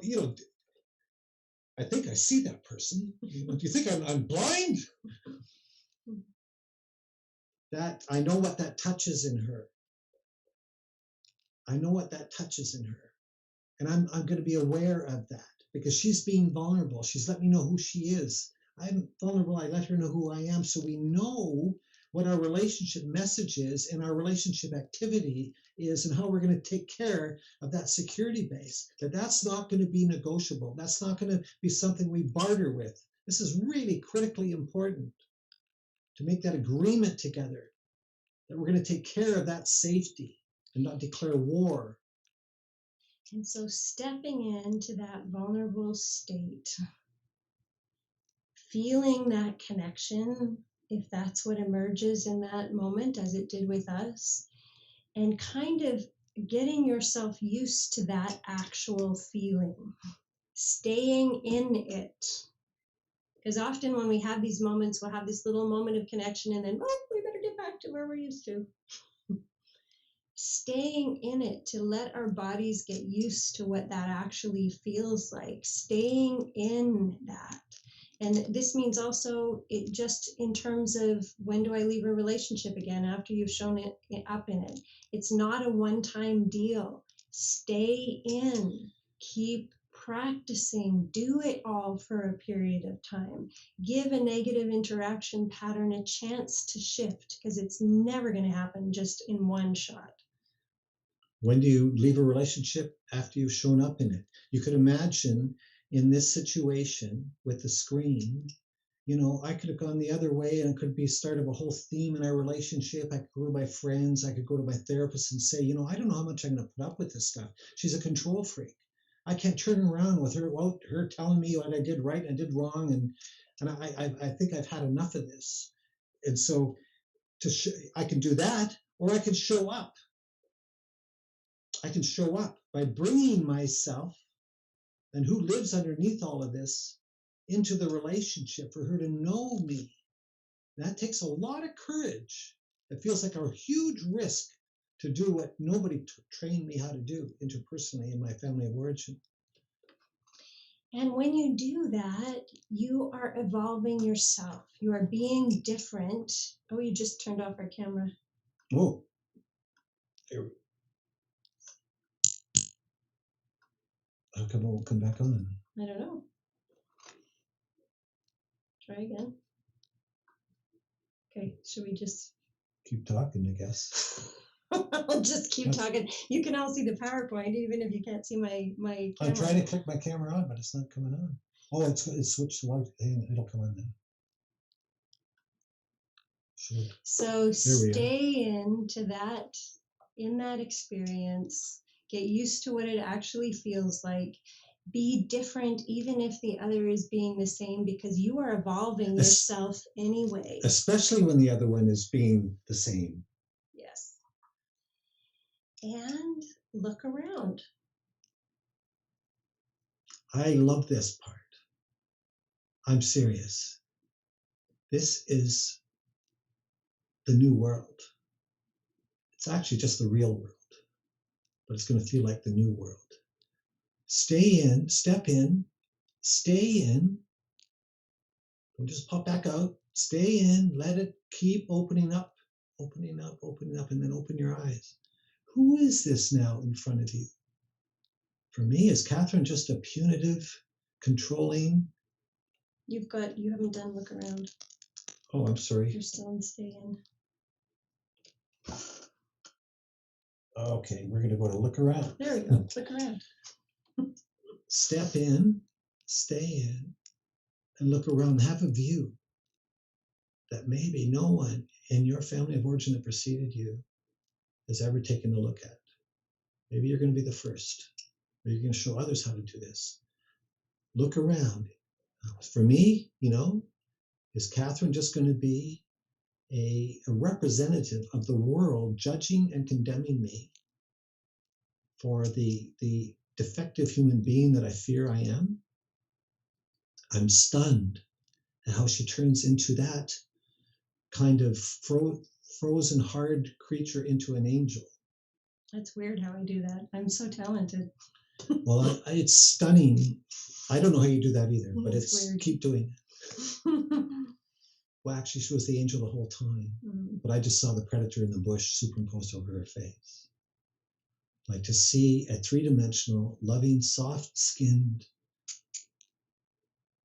I think I see that person. Do you think I'm blind? That I know what that touches in her. I know what that touches in her. And I'm going to be aware of that because she's being vulnerable. She's let me know who she is. I'm vulnerable. I let her know who I am. So we know what our relationship message is and our relationship activity is and how we're going to take care of that security base. That's not going to be negotiable. That's not going to be something we barter with. This is really critically important to make that agreement together that we're going to take care of that safety and not declare war. And so stepping into that vulnerable state, feeling that connection, if that's what emerges in that moment, as it did with us, and kind of getting yourself used to that actual feeling, staying in it. Because often when we have these moments, we'll have this little moment of connection and then, oh, we better get back to where we're used to. Staying in it to let our bodies get used to what that actually feels like, staying in that. And this means also it just in terms of when do I leave a relationship again after you've shown it up in it. It's not a one-time deal. Stay in, keep practicing, do it all for a period of time. Give a negative interaction pattern a chance to shift because it's never going to happen just in one shot. When do you leave a relationship? After you've shown up in it. You could imagine in this situation with the screen, I could have gone the other way and it could be start of a whole theme in our relationship. I could go to my friends. I could go to my therapist and say, I don't know how much I'm going to put up with this stuff. She's a control freak. I can't turn around with her, her telling me what I did right and I did wrong. And I think I've had enough of this. And so I can do that, or I can show up. I can show up by bringing myself and who lives underneath all of this into the relationship for her to know me. That takes a lot of courage. It feels like a huge risk to do what nobody trained me how to do interpersonally in my family of origin. And when you do that, you are evolving yourself. You are being different. Oh, you just turned off our camera. Oh, there we go. How come it won't come back on? I don't know. Try again. Okay, should we just keep talking, I guess? I'll just keep talking. You can all see the PowerPoint, even if you can't see my camera. I'm trying to click my camera on, but it's not coming on. Oh, it's switched to light. It'll come on then. Sure. So stay into that, in that experience. Get used to what it actually feels like. Be different, even if the other is being the same, because you are evolving yourself anyway. Especially when the other one is being the same. Yes. And look around. I love this part. I'm serious. This is the new world. It's actually just the real world, but it's going to feel like the new world. Stay in, step in, stay in. Don't just pop back out. Stay in, let it keep opening up, opening up, opening up, and then open your eyes. Who is this now in front of you? For me, is Catherine just a punitive, controlling? You haven't done look around. Oh, I'm sorry. You're still in stay in. Okay, we're going to go to look around. There we go. Look around. Step in, stay in, and look around. Have a view that maybe no one in your family of origin that preceded you has ever taken a look at. Maybe you're going to be the first. Or you're going to show others how to do this. Look around. For me, is Catherine just going to be a representative of the world judging and condemning me for the defective human being that I fear I am, I'm stunned at how she turns into that kind of frozen, hard creature into an angel. That's weird how I do that. I'm so talented. Well, it's stunning. I don't know how you do that either, but It's it's weird. keep doing it. Well, actually, she was the angel the whole time, but I just saw the predator in the bush superimposed over her face. Like to see a three-dimensional, loving, soft-skinned,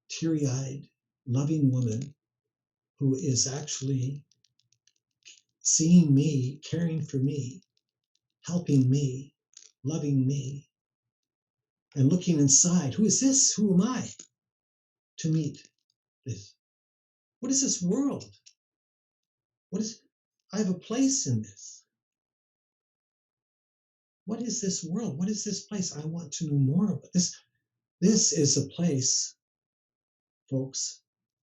teary-eyed, loving woman who is actually seeing me, caring for me, helping me, loving me, and looking inside. Who is this? Who am I to meet this? What is this world? I have a place in this. What is this world? What is this place? I want to know more about this. This is a place, folks,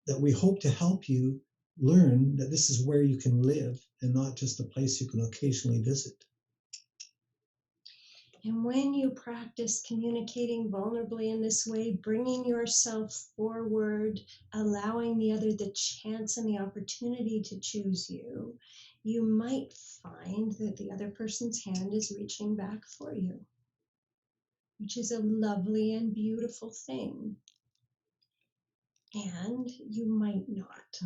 that we hope to help you learn that this is where you can live and not just a place you can occasionally visit. And when you practice communicating vulnerably in this way, bringing yourself forward, allowing the other the chance and the opportunity to choose you, you might find that the other person's hand is reaching back for you, which is a lovely and beautiful thing. And you might not.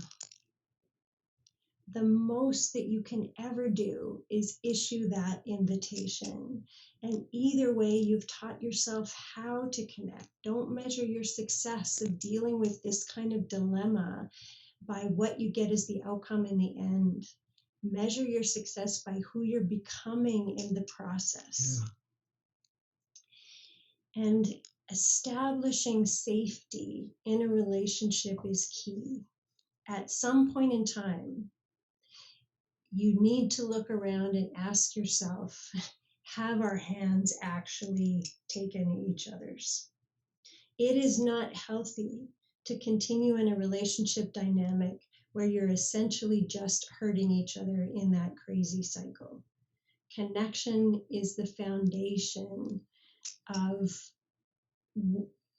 The most that you can ever do is issue that invitation. And either way, you've taught yourself how to connect. Don't measure your success of dealing with this kind of dilemma by what you get as the outcome in the end. Measure your success by who you're becoming in the process. Yeah. And establishing safety in a relationship is key. At some point in time, you need to look around and ask yourself, have our hands actually taken each other's? It is not healthy to continue in a relationship dynamic where you're essentially just hurting each other in that crazy cycle. Connection is the foundation of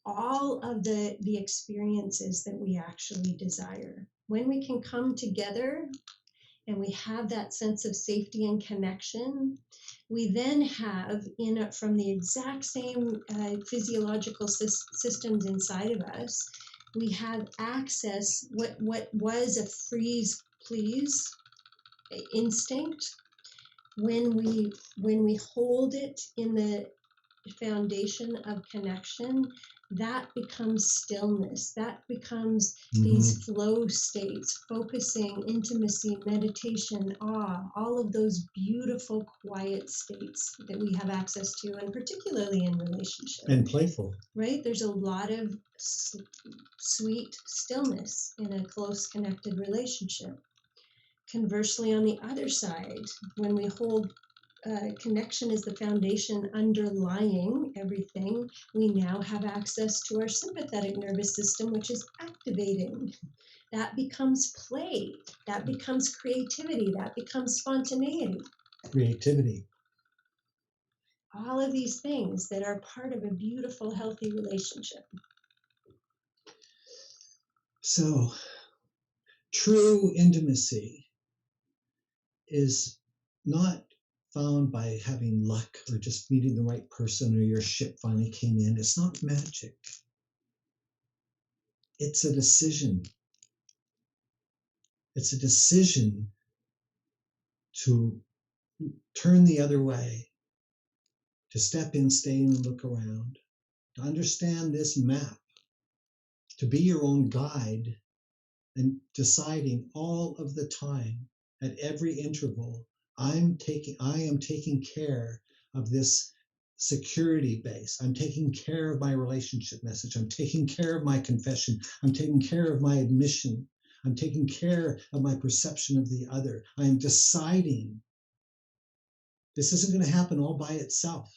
all of the experiences that we actually desire. When we can come together and we have that sense of safety and connection, we then have, from the exact same physiological systems inside of us, we have access, what was a freeze, please instinct, when we hold it in the foundation of connection, that becomes stillness. That becomes these flow states, focusing, intimacy, meditation, awe, all of those beautiful quiet states that we have access to, and particularly in relationship. And playful. Right? There's a lot of sweet stillness in a close connected relationship. Conversely, on the other side, when we hold connection is the foundation underlying everything, we now have access to our sympathetic nervous system, which is activating. That becomes play. That becomes creativity. That becomes spontaneity. Creativity. All of these things that are part of a beautiful, healthy relationship. So, true intimacy is not found by having luck or just meeting the right person or your ship finally came in. It's not magic. It's a decision. It's a decision to turn the other way, to step in, stay in, and look around, to understand this map, to be your own guide, and deciding all of the time at every interval, I am taking care of this security base. I'm taking care of my relationship message. I'm taking care of my confession. I'm taking care of my admission. I'm taking care of my perception of the other. I am deciding. This isn't going to happen all by itself.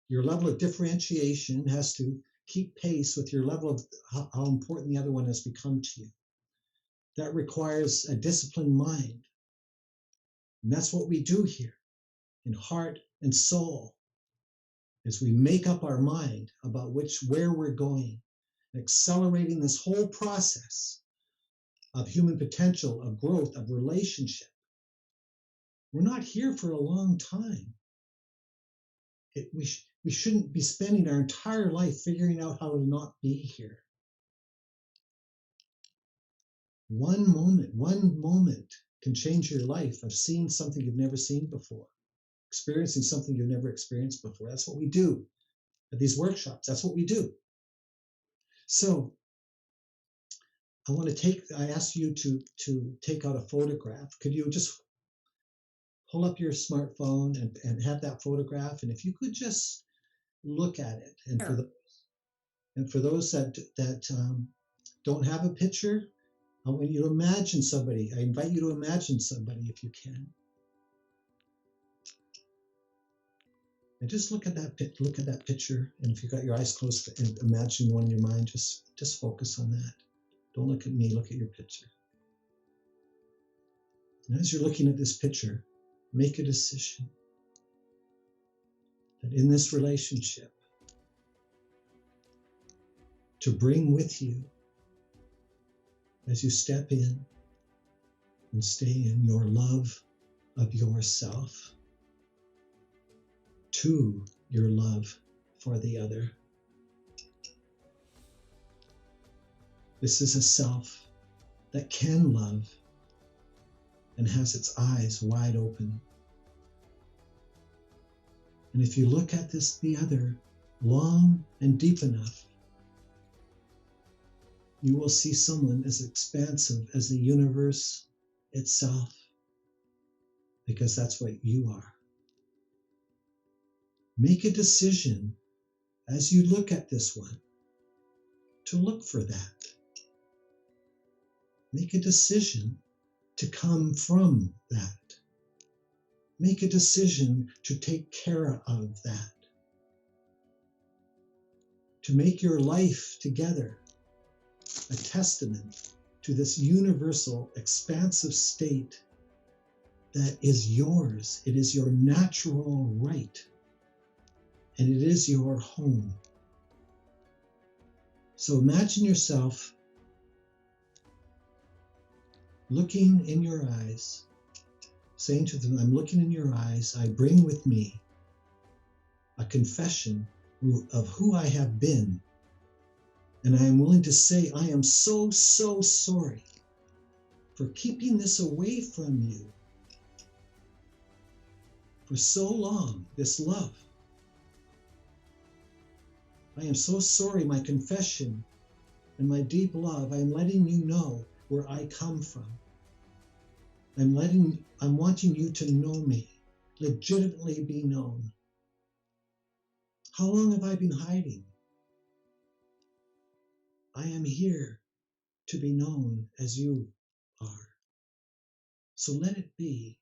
Your level of differentiation has to keep pace with your level of how important the other one has become to you. That requires a disciplined mind. And that's what we do here in heart and soul. as we make up our mind about where we're going, accelerating this whole process of human potential, of growth, of relationship. We're not here for a long time. We shouldn't be spending our entire life figuring out how to not be here. One moment can change your life of seeing something you've never seen before, experiencing something you've never experienced before. That's what we do at these workshops. That's what we do. So I ask you to take out a photograph. Could you just pull up your smartphone and have that photograph? And if you could just look at it. And for those that don't have a picture, I want you to imagine somebody. I invite you to imagine somebody if you can. And just look at that picture. And if you've got your eyes closed and imagine one in your mind, just focus on that. Don't look at me, look at your picture. And as you're looking at this picture, make a decision that in this relationship, to bring with you as you step in and stay in your love of yourself to your love for the other. This is a self that can love and has its eyes wide open. And if you look at the other long and deep enough, you will see someone as expansive as the universe itself, because that's what you are. Make a decision as you look at this one to look for that. Make a decision to come from that. Make a decision to take care of that. To make your life together a testament to this universal, expansive state that is yours. It is your natural right, and it is your home. So imagine yourself looking in your eyes, saying to them, I'm looking in your eyes, I bring with me a confession of who I have been. And I am willing to say, I am so, so sorry for keeping this away from you for so long, this love. I am so sorry, my confession and my deep love. I am letting you know where I come from. I'm wanting you to know me, legitimately be known. How long have I been hiding? I am here to be known as you are. So let it be.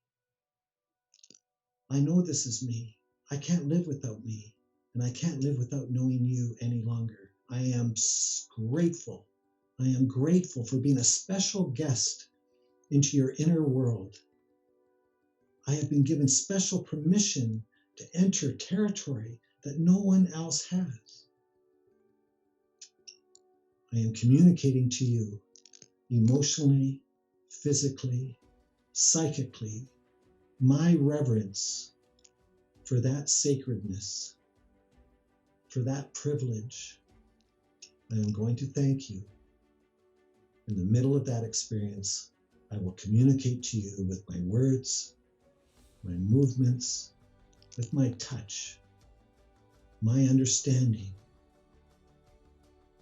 I know this is me. I can't live without me, and I can't live without knowing you any longer. I am grateful. I am grateful for being a special guest into your inner world. I have been given special permission to enter territory that no one else has. I am communicating to you emotionally, physically, psychically, my reverence for that sacredness, for that privilege. I am going to thank you. In the middle of that experience, I will communicate to you with my words, my movements, with my touch, my understanding,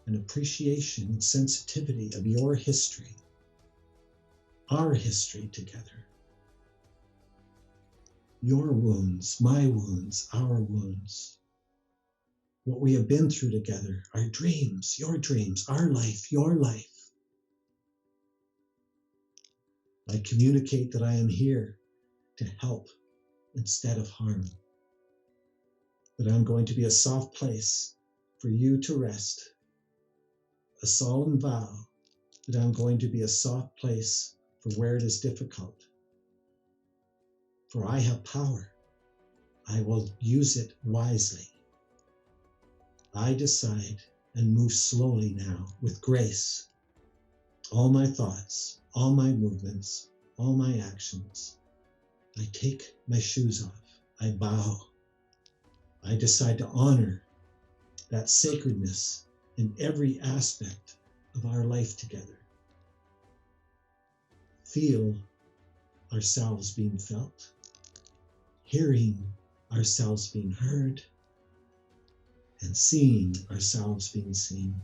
and appreciation and sensitivity of your history, our history together. Your wounds, my wounds, our wounds. What we have been through together, our dreams, our life, your life. I communicate that I am here to help instead of harm. That I'm going to be a soft place for you to rest. A solemn vow that I'm going to be a soft place for where it is difficult. For I have power. I will use it wisely. I decide and move slowly now with grace. All my thoughts, all my movements, all my actions. I take my shoes off. I bow. I decide to honor that sacredness in every aspect of our life together. Feel ourselves being felt, hearing ourselves being heard, and seeing ourselves being seen.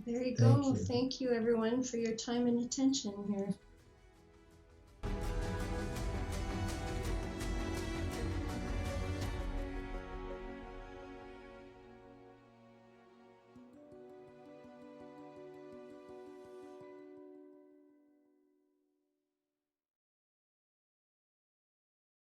There you go. Thank you, everyone, for your time and attention here.